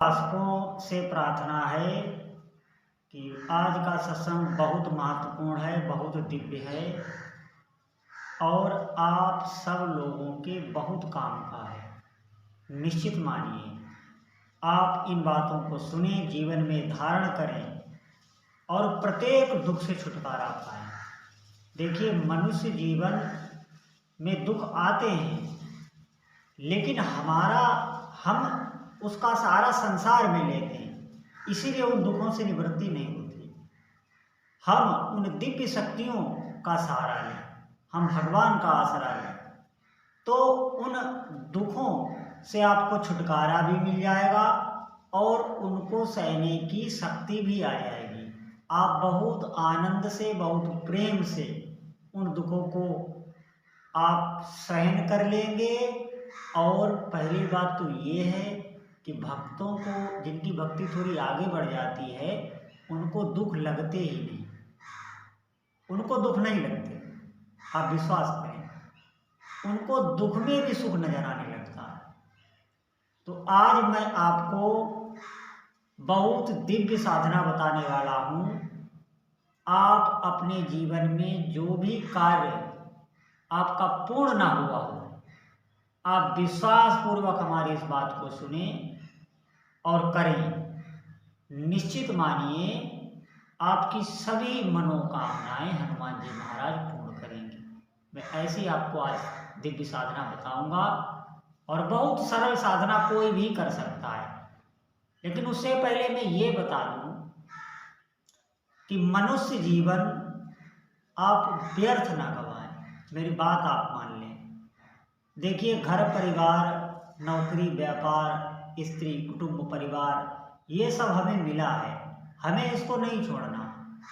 दर्शकों से प्रार्थना है कि आज का सत्संग बहुत महत्वपूर्ण है, बहुत दिव्य है और आप सब लोगों के बहुत काम का है। निश्चित मानिए, आप इन बातों को सुने, जीवन में धारण करें और प्रत्येक दुख से छुटकारा पाएं। देखिए, मनुष्य जीवन में दुख आते हैं, लेकिन हम उसका सहारा संसार में लेते हैं, इसीलिए उन दुखों से निवृत्ति नहीं होती। हम उन दिव्य शक्तियों का सहारा लें, हम भगवान का आसरा लें, तो उन दुखों से आपको छुटकारा भी मिल जाएगा और उनको सहने की शक्ति भी आ जाएगी। आप बहुत आनंद से, बहुत प्रेम से उन दुखों को आप सहन कर लेंगे। और पहली बात तो ये है कि भक्तों को, जिनकी भक्ति थोड़ी आगे बढ़ जाती है, उनको दुख लगते ही नहीं, उनको दुख नहीं लगते। आप विश्वास करें, उनको दुख में भी सुख नजर आने लगता है। तो आज मैं आपको बहुत दिव्य साधना बताने वाला हूँ। आप अपने जीवन में जो भी कार्य आपका पूर्ण ना हुआ हो, आप विश्वास पूर्वक हमारी इस बात को सुने और करें। निश्चित मानिए, आपकी सभी मनोकामनाएं हनुमान जी महाराज पूर्ण करेंगे। मैं ऐसी आपको आज दिव्य साधना बताऊंगा और बहुत सरल साधना कोई भी कर सकता है। लेकिन उससे पहले मैं ये बता दूं कि मनुष्य जीवन आप व्यर्थ ना गवाएं। मेरी बात आप मान लें। देखिए, घर परिवार, नौकरी, व्यापार, स्त्री, कुटुंब, परिवार, ये सब हमें मिला है, हमें इसको नहीं छोड़ना।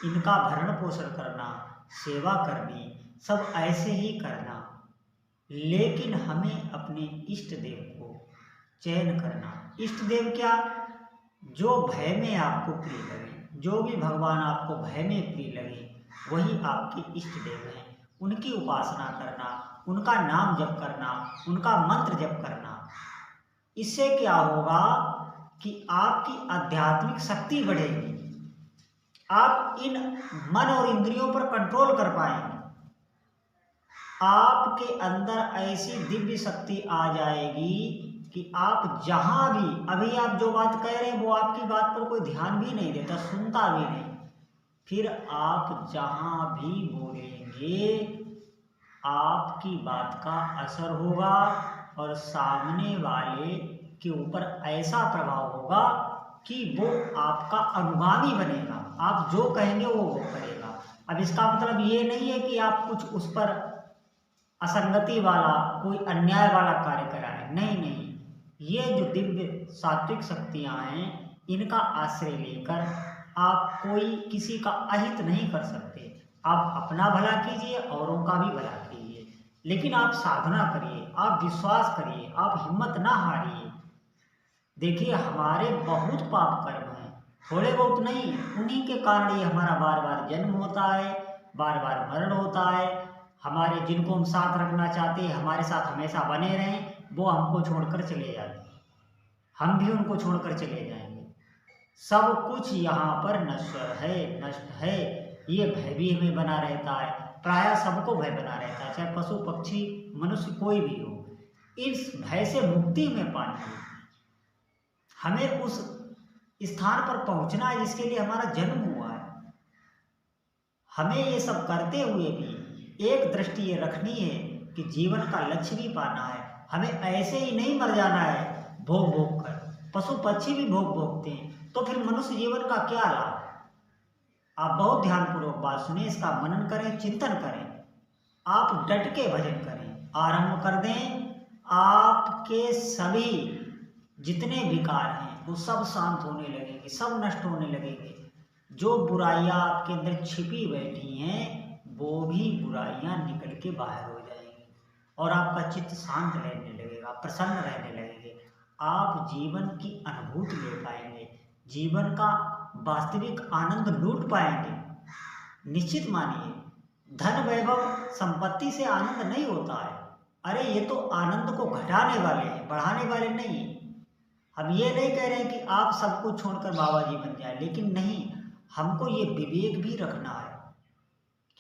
इनका भरण पोषण करना, सेवा करनी, सब ऐसे ही करना। लेकिन हमें अपने इष्ट देव को चयन करना। इष्ट देव क्या? जो भय में आपको प्रिय लगे, जो भी भगवान आपको भय में प्रिय लगे, वही आपके इष्ट देव हैं। उनकी उपासना करना, उनका नाम जप करना, उनका मंत्र जप करना। इससे क्या होगा कि आपकी आध्यात्मिक शक्ति बढ़ेगी, आप इन मन और इंद्रियों पर कंट्रोल कर पाएंगे। आपके अंदर ऐसी दिव्य शक्ति आ जाएगी कि आप जहां भी, अभी आप जो बात कह रहे हैं वो आपकी बात पर कोई ध्यान भी नहीं देता, सुनता भी नहीं, फिर आप जहां भी बोलेंगे आपकी बात का असर होगा और सामने वाले के ऊपर ऐसा प्रभाव होगा कि वो आपका अनुगामी बनेगा। आप जो कहेंगे वो करेगा। अब इसका मतलब ये नहीं है कि आप कुछ उस पर असंगति वाला, कोई अन्याय वाला कार्य कराएं। नहीं नहीं, ये जो दिव्य सात्विक शक्तियां हैं, इनका आश्रय लेकर आप कोई किसी का अहित नहीं कर सकते। आप अपना भला कीजिए, औरों का भी भला कीजिए, लेकिन आप साधना करिए, आप विश्वास करिए, आप हिम्मत ना हारिए। देखिए, हमारे बहुत पाप कर्म हैं, थोड़े बहुत नहीं, उन्हीं के कारण ये हमारा बार बार जन्म होता है, बार बार मरण होता है। हमारे जिनको हम साथ रखना चाहते हैं, हमारे साथ हमेशा बने रहें, वो हमको छोड़कर चले जाते हैं, हम भी उनको छोड़कर चले जाएंगे। सब कुछ यहाँ पर नश्वर है, नष्ट है। ये भय भी हमें बना रहता है, प्रायः सबको भय बना रहता है, चाहे पशु पक्षी मनुष्य कोई भी हो। इस भय से मुक्ति में पानी है। हमें उस स्थान पर पहुंचना है जिसके लिए हमारा जन्म हुआ है। हमें ये सब करते हुए भी एक दृष्टि ये रखनी है कि जीवन का लक्ष्य भी पाना है। हमें ऐसे ही नहीं मर जाना है भोग भोग कर। पशु पक्षी भी भोग भोगते हैं, तो फिर मनुष्य जीवन का क्या लाभ? आप बहुत ध्यानपूर्वक बात सुने, इसका मनन करें, चिंतन करें, आप डट के भजन करें, आरंभ कर दें। आपके सभी जितने विकार हैं वो सब शांत होने लगेंगे, सब नष्ट होने लगेंगे। जो बुराइयां आपके अंदर छिपी बैठी हैं, वो भी बुराइयां निकल के बाहर हो जाएंगी और आपका चित्त शांत रहने लगेगा, प्रसन्न रहने लगेंगे। आप जीवन की अनुभूति ले पाएंगे, जीवन का वास्तविक आनंद लूट पाएंगे। निश्चित मानिए, धन वैभव संपत्ति से आनंद नहीं होता है। अरे, ये तो आनंद को घटाने वाले हैं, बढ़ाने वाले नहीं। हम ये नहीं कह रहे हैं कि आप सब कुछ छोड़कर बाबा जी बन जाए, लेकिन नहीं, हमको ये विवेक भी रखना है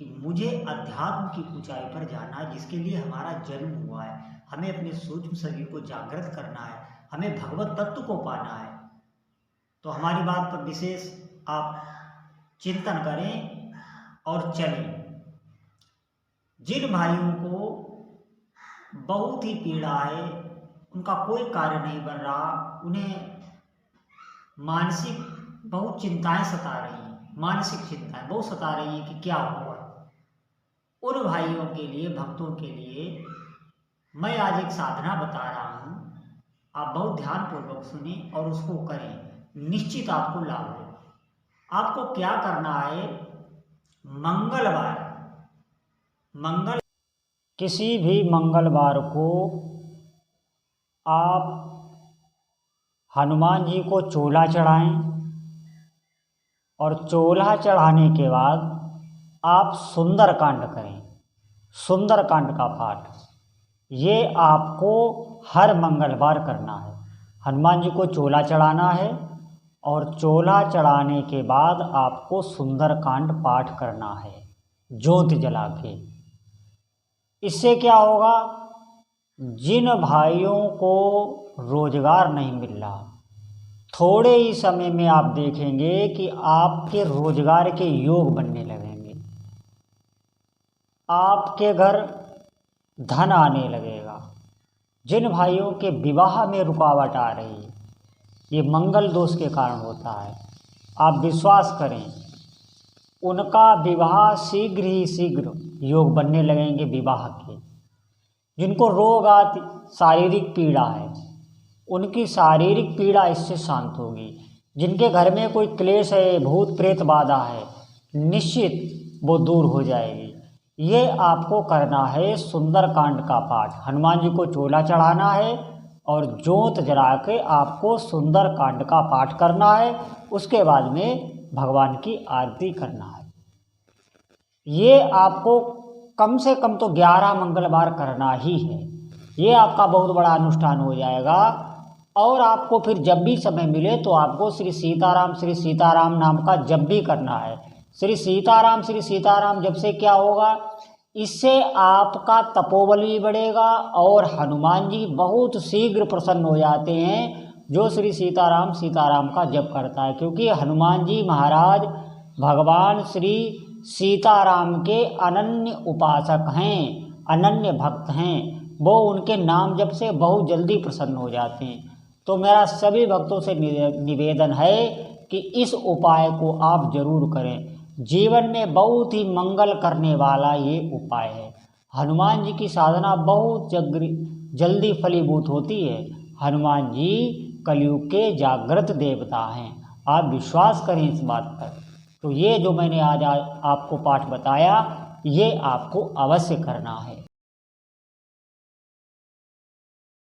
कि मुझे अध्यात्म की ऊंचाई पर जाना है, जिसके लिए हमारा जन्म हुआ है। हमें अपने सूक्ष्म शरीर को जागृत करना है, हमें भगवत तत्व को पाना है। तो हमारी बात पर विशेष आप चिंतन करें और चलें। जिन भाइयों को बहुत ही पीड़ा है, उनका कोई कार्य नहीं बन रहा, उन्हें मानसिक बहुत चिंताएं सता रही हैं, मानसिक चिंताएं बहुत सता रही हैं कि क्या होगा, उन भाइयों के लिए, भक्तों के लिए मैं आज एक साधना बता रहा हूँ। आप बहुत ध्यानपूर्वक सुने और उसको करें, निश्चित आपको लाभ होगा। आपको क्या करना है, किसी भी मंगलवार को आप हनुमान जी को चोला चढ़ाएं और चोला चढ़ाने के बाद आप सुंदरकांड करें, सुंदरकांड का पाठ। ये आपको हर मंगलवार करना है। हनुमान जी को चोला चढ़ाना है और चोला चढ़ाने के बाद आपको सुंदरकांड पाठ करना है ज्योत जला के। इससे क्या होगा, जिन भाइयों को रोजगार नहीं मिल रहा, थोड़े ही समय में आप देखेंगे कि आपके रोजगार के योग बनने लगेंगे, आपके घर धन आने लगेगा। जिन भाइयों के विवाह में रुकावट आ रही है, ये मंगल दोष के कारण होता है, आप विश्वास करें, उनका विवाह शीघ्र ही शीघ्र योग बनने लगेंगे विवाह के। जिनको रोग आदि शारीरिक पीड़ा है, उनकी शारीरिक पीड़ा इससे शांत होगी। जिनके घर में कोई क्लेश है, भूत प्रेत बाधा है, निश्चित वो दूर हो जाएगी। ये आपको करना है सुंदरकांड का पाठ। हनुमान जी को चोला चढ़ाना है और जोत जला के आपको सुंदरकांड का पाठ करना है। उसके बाद में भगवान की आरती करना है। ये आपको कम से कम तो 11 मंगलवार करना ही है। ये आपका बहुत बड़ा अनुष्ठान हो जाएगा। और आपको फिर जब भी समय मिले तो आपको श्री सीताराम नाम का जप भी करना है। श्री सीताराम जब से क्या होगा, इससे आपका तपोबल भी बढ़ेगा और हनुमान जी बहुत शीघ्र प्रसन्न हो जाते हैं जो श्री सीताराम का जप करता है। क्योंकि हनुमान जी महाराज भगवान श्री सीताराम के अनन्य उपासक हैं, अनन्य भक्त हैं। वो उनके नाम जप से बहुत जल्दी प्रसन्न हो जाते हैं। तो मेरा सभी भक्तों से निवेदन है कि इस उपाय को आप जरूर करें। जीवन में बहुत ही मंगल करने वाला ये उपाय है। हनुमान जी की साधना बहुत जल्दी फलीभूत होती है। हनुमान जी कलयुग के जागृत देवता हैं, आप विश्वास करें इस बात पर। तो ये जो मैंने आज आपको पाठ बताया, ये आपको अवश्य करना है।